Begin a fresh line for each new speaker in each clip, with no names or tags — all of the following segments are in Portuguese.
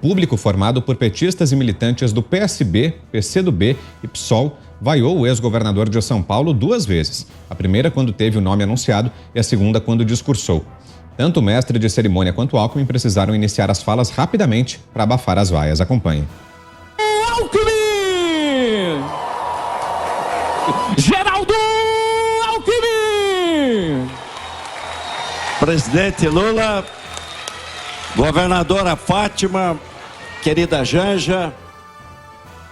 público formado por petistas e militantes do PSB, PCdoB e PSOL vaiou o ex-governador de São Paulo 2 vezes. A primeira quando teve o nome anunciado e a segunda quando discursou. Tanto o mestre de cerimônia quanto Alckmin precisaram iniciar as falas rapidamente para abafar as vaias. Acompanhe.
Alckmin! Geraldo Alckmin!
Presidente Lula, governadora Fátima, querida Janja.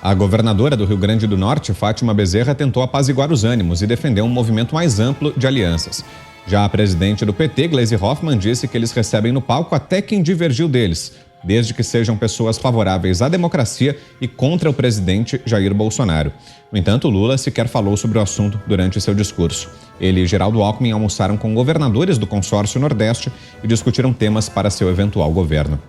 A governadora do Rio Grande do Norte, Fátima Bezerra, tentou apaziguar os ânimos e defendeu um movimento mais amplo de alianças. Já a presidente do PT, Gleisi Hoffmann, disse que eles recebem no palco até quem divergiu deles, desde que sejam pessoas favoráveis à democracia e contra o presidente Jair Bolsonaro. No entanto, Lula sequer falou sobre o assunto durante seu discurso. Ele e Geraldo Alckmin almoçaram com governadores do consórcio Nordeste e discutiram temas para seu eventual governo.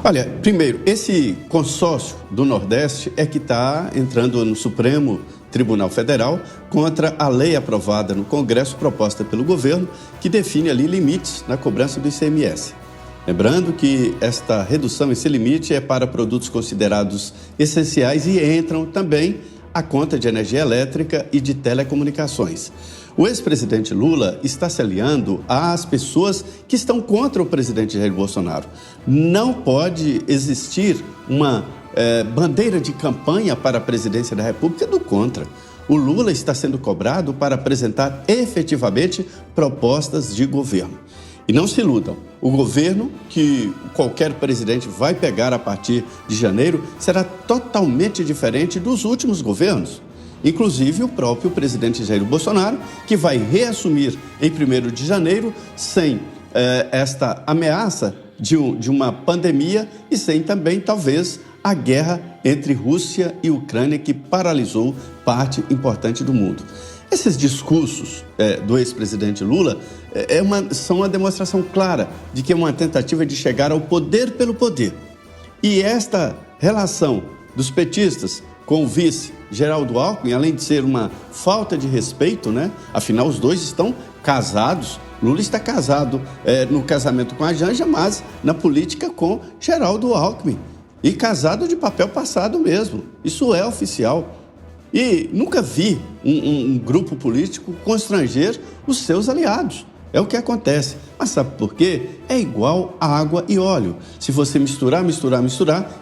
Olha, primeiro, esse consórcio do Nordeste é que está entrando no Supremo Tribunal Federal contra a lei aprovada no Congresso proposta pelo governo que define ali limites na cobrança do ICMS. Lembrando que esta redução, esse limite é para produtos considerados essenciais e entram também a conta de energia elétrica e de telecomunicações. O ex-presidente Lula está se aliando às pessoas que estão contra o presidente Jair Bolsonaro. Não pode existir uma bandeira de campanha para a presidência da República do contra. O Lula está sendo cobrado para apresentar efetivamente propostas de governo. E não se iludam, o governo que qualquer presidente vai pegar a partir de janeiro será totalmente diferente dos últimos governos. Inclusive o próprio presidente Jair Bolsonaro, que vai reassumir em 1º de janeiro sem esta ameaça de uma pandemia e sem também, talvez, a guerra entre Rússia e Ucrânia, que paralisou parte importante do mundo. Esses discursos do ex-presidente Lula são uma demonstração clara de que é uma tentativa de chegar ao poder pelo poder. E esta relação dos petistas com o vice Geraldo Alckmin, além de ser uma falta de respeito, né? Afinal, os dois estão casados. Lula está casado no casamento com a Janja, mas na política com Geraldo Alckmin. E casado de papel passado mesmo. Isso é oficial. E nunca vi um grupo político constranger os seus aliados. É o que acontece. Mas sabe por quê? É igual a água e óleo. Se você misturar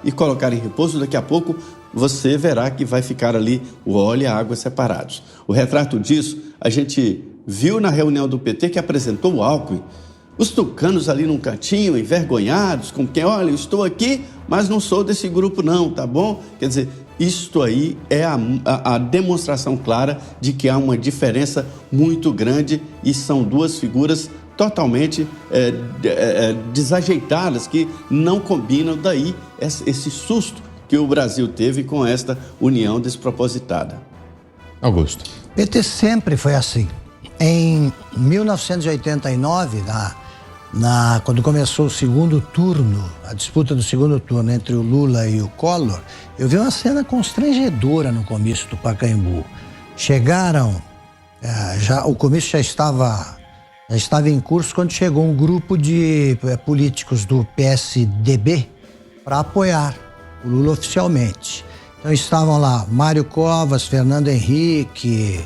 e colocar em repouso, daqui a pouco você verá que vai ficar ali o óleo e a água separados. O retrato disso a gente viu na reunião do PT que apresentou o Alckmin. Os tucanos ali num cantinho, envergonhados, com quem, olha, eu estou aqui, mas não sou desse grupo não, tá bom? Quer dizer, isto aí é a demonstração clara de que há uma diferença muito grande e são duas figuras totalmente desajeitadas, que não combinam, daí esse susto que o Brasil teve com esta união despropositada.
Augusto.
O PT sempre foi assim. Em 1989, quando começou o segundo turno, a disputa do segundo turno entre o Lula e o Collor, eu vi uma cena constrangedora no comício do Pacaembu. Chegaram, o comício já estava em curso quando chegou um grupo de políticos do PSDB para apoiar o Lula oficialmente. Então estavam lá Mário Covas, Fernando Henrique,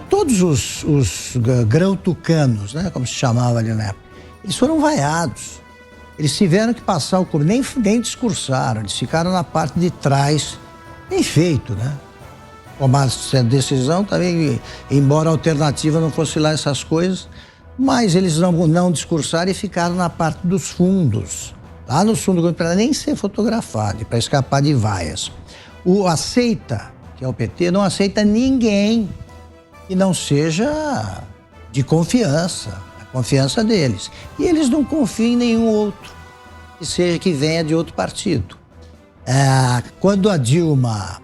todos os grão-tucanos, né, como se chamava ali na época. Eles foram vaiados. Eles tiveram que passar o comício, nem discursaram, eles ficaram na parte de trás. Bem feito, né? Tomar essa decisão também, embora a alternativa não fosse lá essas coisas, mas eles não discursaram e ficaram na parte dos fundos. Lá no fundo, para nem ser fotografado, para escapar de vaias. O aceita, que é o PT, não aceita ninguém que não seja de confiança, a confiança deles. E eles não confiam em nenhum outro, que venha de outro partido. Quando a Dilma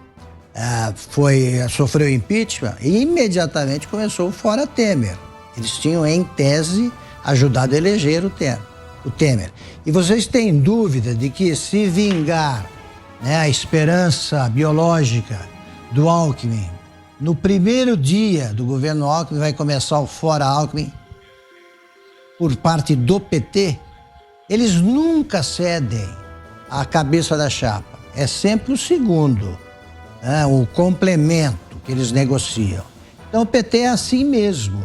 sofreu impeachment, imediatamente começou o Fora Temer. Eles tinham, em tese, ajudado a eleger o Temer. E vocês têm dúvida de que, se vingar, né, a esperança biológica do Alckmin, no primeiro dia do governo Alckmin vai começar o Fora Alckmin por parte do PT? Eles nunca cedem a cabeça da chapa. É sempre o segundo, né? O complemento que eles negociam. Então o PT é assim mesmo.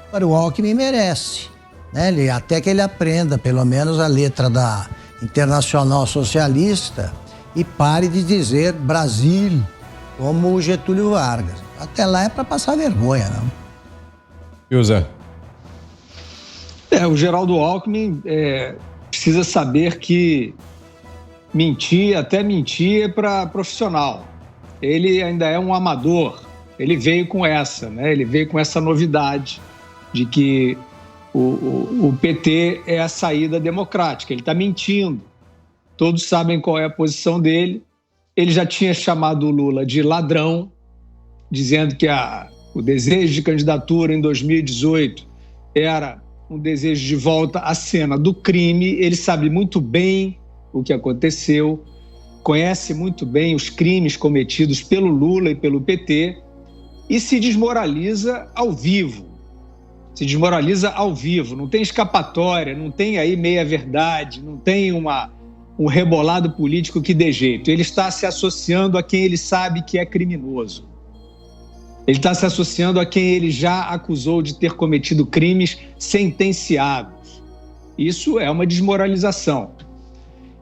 Agora o Alckmin merece, né? Até que ele aprenda pelo menos a letra da Internacional Socialista e pare de dizer Brasil como o Getúlio Vargas. Até lá é para passar vergonha, não?
Ilza.
O Geraldo Alckmin precisa saber que até mentir é para profissional. Ele ainda é um amador. Ele veio com essa, né? Ele veio com essa novidade de que o PT é a saída democrática. Ele está mentindo. Todos sabem qual é a posição dele. Ele já tinha chamado o Lula de ladrão, dizendo que o desejo de candidatura em 2018 era um desejo de volta à cena do crime. Ele sabe muito bem o que aconteceu, conhece muito bem os crimes cometidos pelo Lula e pelo PT e se desmoraliza ao vivo. Não tem escapatória, não tem aí meia-verdade, não tem um rebolado político que dê jeito. Ele está se associando a quem ele sabe que é criminoso. Ele está se associando a quem ele já acusou de ter cometido crimes sentenciados. Isso é uma desmoralização.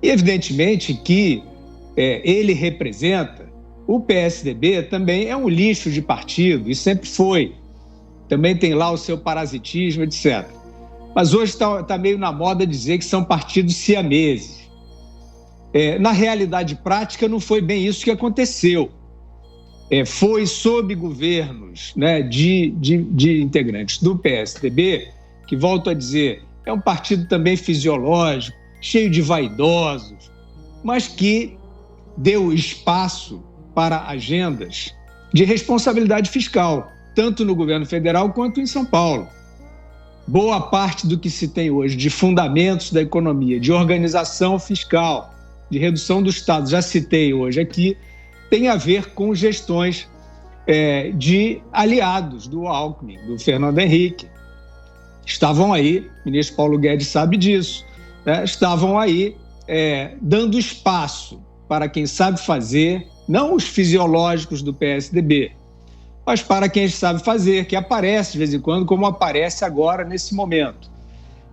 E, evidentemente, que ele representa, o PSDB também é um lixo de partido, e sempre foi. Também tem lá o seu parasitismo, etc. Mas hoje está meio na moda dizer que são partidos siameses. Na realidade prática, não foi bem isso que aconteceu. Foi sob governos, né, de integrantes do PSDB, que, volto a dizer, é um partido também fisiológico, cheio de vaidosos, mas que deu espaço para agendas de responsabilidade fiscal, tanto no governo federal quanto em São Paulo. Boa parte do que se tem hoje de fundamentos da economia, de organização fiscal, de redução do Estado, já citei hoje aqui, tem a ver com gestões de aliados do Alckmin, do Fernando Henrique. Estavam aí, o ministro Paulo Guedes sabe disso, né? Estavam aí dando espaço para quem sabe fazer, não os fisiológicos do PSDB, mas para quem sabe fazer, que aparece de vez em quando, como aparece agora nesse momento.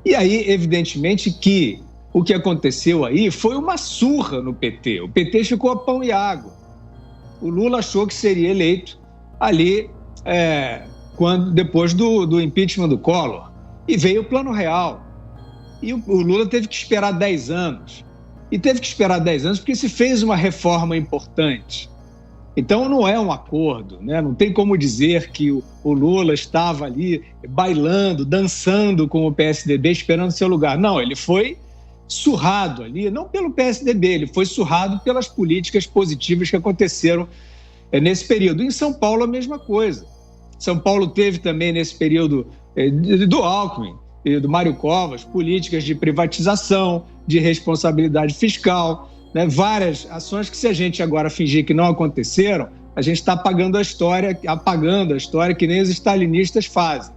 E aí, evidentemente, que o que aconteceu aí foi uma surra no PT. O PT ficou a pão e água. O Lula achou que seria eleito ali depois do impeachment do Collor. E veio o Plano Real. E o Lula teve que esperar 10 anos. E teve que esperar 10 anos porque se fez uma reforma importante. Então não é um acordo, né? Não tem como dizer que o Lula estava ali bailando, dançando com o PSDB, esperando seu lugar. Não, ele foi surrado ali, não pelo PSDB, ele foi surrado pelas políticas positivas que aconteceram nesse período. Em São Paulo, a mesma coisa. São Paulo teve também, nesse período do Alckmin e do Mário Covas, políticas de privatização, de responsabilidade fiscal, né? Várias ações que, se a gente agora fingir que não aconteceram, a gente está apagando a história que nem os stalinistas fazem.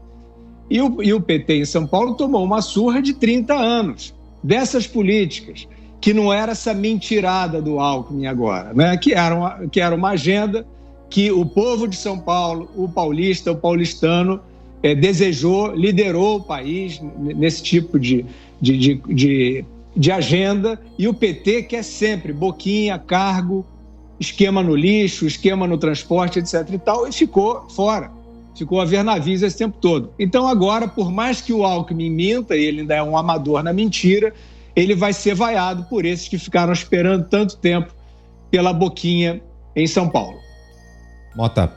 E o PT em São Paulo tomou uma surra de 30 anos dessas políticas, que não era essa mentirada do Alckmin agora, né? que era uma agenda que o povo de São Paulo, o paulista, o paulistano, desejou, liderou o país nesse tipo de agenda, e o PT quer sempre boquinha, cargo, esquema no lixo, esquema no transporte, etc. e tal, e ficou fora, ficou a ver navios esse tempo todo. Então agora, por mais que o Alckmin minta, e ele ainda é um amador na mentira, ele vai ser vaiado por esses que ficaram esperando tanto tempo pela boquinha em São Paulo.
Mota.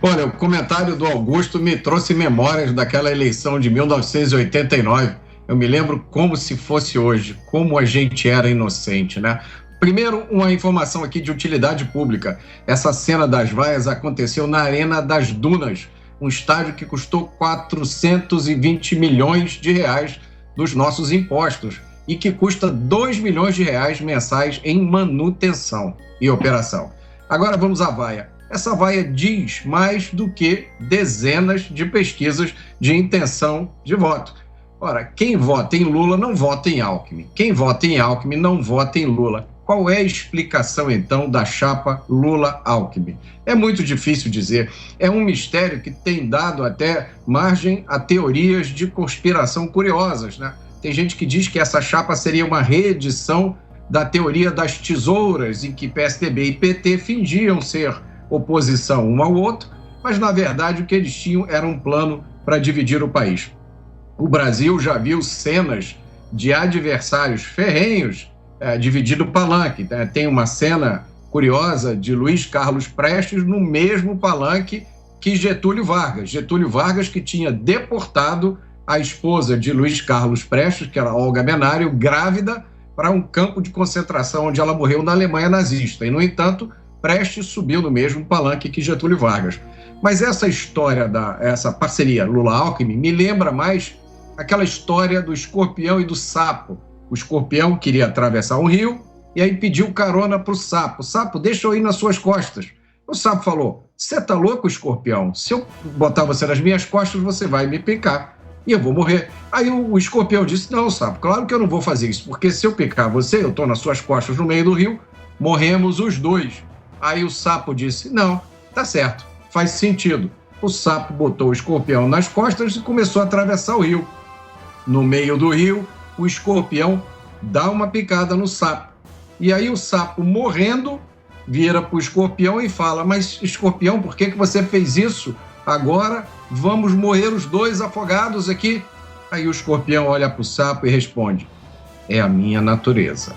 Olha, o comentário do Augusto me trouxe memórias daquela eleição de 1989. Eu me lembro como se fosse hoje, como a gente era inocente, né? Primeiro, uma informação aqui de utilidade pública. Essa cena das vaias aconteceu na Arena das Dunas, um estádio que custou 420 milhões de reais dos nossos impostos e que custa 2 milhões de reais mensais em manutenção e operação. Agora vamos à vaia. Essa vaia diz mais do que dezenas de pesquisas de intenção de voto. Ora, quem vota em Lula não vota em Alckmin. Quem vota em Alckmin não vota em Lula. Qual é a explicação, então, da chapa Lula-Alckmin? É muito difícil dizer. É um mistério que tem dado até margem a teorias de conspiração curiosas, né? Tem gente que diz que essa chapa seria uma reedição da teoria das tesouras, em que PSDB e PT fingiam ser oposição um ao outro, mas, na verdade, o que eles tinham era um plano para dividir o país. O Brasil já viu cenas de adversários ferrenhos dividindo o palanque. Tem uma cena curiosa de Luiz Carlos Prestes no mesmo palanque que Getúlio Vargas. Getúlio Vargas, que tinha deportado a esposa de Luiz Carlos Prestes, que era Olga Menário, grávida, para um campo de concentração onde ela morreu na Alemanha nazista. E, no entanto, Prestes subiu no mesmo palanque que Getúlio Vargas. Mas essa história, essa parceria Lula-Alckmin, me lembra mais aquela história do escorpião e do sapo. O escorpião queria atravessar um rio e aí pediu carona para o sapo. Sapo, deixa eu ir nas suas costas. O sapo falou, você tá louco, escorpião? Se eu botar você nas minhas costas, você vai me picar e eu vou morrer. Aí o escorpião disse, não, sapo, claro que eu não vou fazer isso, porque se eu picar você, eu tô nas suas costas no meio do rio, morremos os dois. Aí o sapo disse, não, tá certo, faz sentido. O sapo botou o escorpião nas costas e começou a atravessar o rio. No meio do rio, o escorpião dá uma picada no sapo. E aí o sapo, morrendo, vira para o escorpião e fala, mas escorpião, por que você fez isso? Agora vamos morrer os dois afogados aqui. Aí o escorpião olha para o sapo e responde, é a minha natureza.